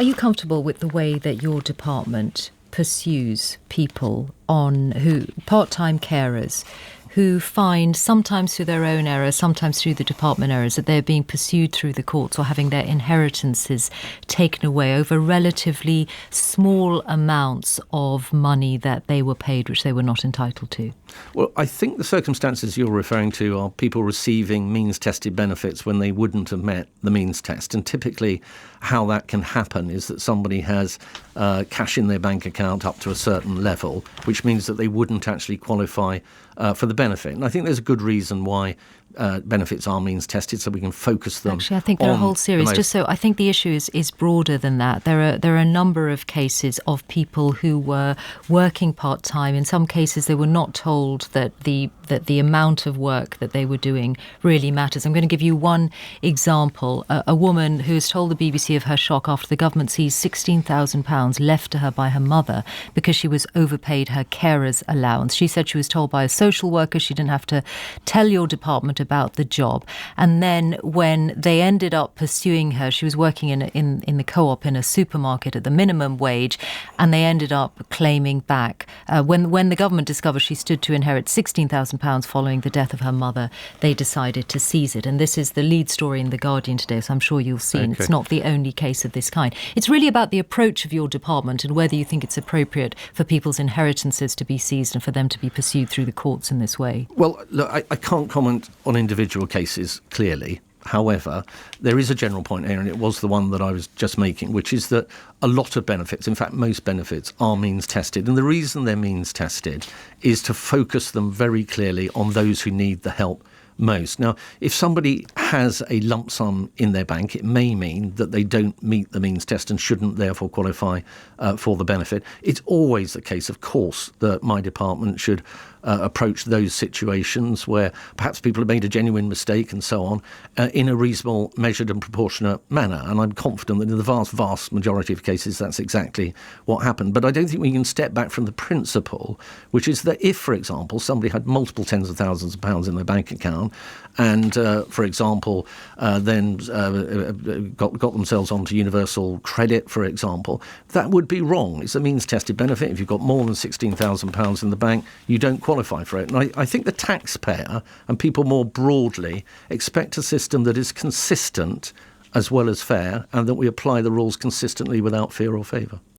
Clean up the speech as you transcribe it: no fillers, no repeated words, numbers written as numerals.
Are you comfortable with the way that your department pursues people who part-time carers who find, sometimes through their own errors, sometimes through the department errors, that they're being pursued through the courts or having their inheritances taken away over relatively small amounts of money that they were paid, which they were not entitled to? Well, I think the circumstances you're referring to are people receiving means-tested benefits when they wouldn't have met the means test. And typically how that can happen is that somebody has cash in their bank account up to a certain level, which means that they wouldn't actually qualify for the benefit. And I think there's a good reason why benefits are means tested, so we can focus them. Actually, I think there are a whole series. Just so I think the issue is broader than that. There are a number of cases of people who were working part time. In some cases, they were not told that the amount of work that they were doing really matters. I'm going to give you one example. A woman who has told the BBC of her shock after the government seized £16,000 left to her by her mother because she was overpaid her carer's allowance. She said she was told by a social worker she didn't have to tell your department about the job. And then when they ended up pursuing her, she was working in the co-op in a supermarket at the minimum wage, and they ended up claiming back. When the government discovered she stood to inherit £16,000 following the death of her mother, they decided to seize it. And this is the lead story in The Guardian today, so I'm sure you'll see. Okay. It's not the only case of this kind. It's really about the approach of your department and whether you think it's appropriate for people's inheritances to be seized and for them to be pursued through the courts in this way. Well, look, I can't comment on individual cases, clearly. However, there is a general point here, and it was the one that I was just making, which is that a lot of benefits, in fact, most benefits, are means tested. And the reason they're means tested is to focus them very clearly on those who need the help most. Now, if somebody has a lump sum in their bank, it may mean that they don't meet the means test and shouldn't therefore qualify for the benefit. It's always the case, of course, that my department should approach those situations where perhaps people have made a genuine mistake and so on in a reasonable, measured and proportionate manner. And I'm confident that in the vast, vast majority of cases that's exactly what happened. But I don't think we can step back from the principle, which is that if, for example, somebody had multiple tens of thousands of pounds in their bank account and, for example, then got themselves onto universal credit, for example, that would be wrong. It's a means-tested benefit. If you've got more than £16,000 in the bank, you don't qualify for it. And I think the taxpayer and people more broadly expect a system that is consistent as well as fair, and that we apply the rules consistently without fear or favour.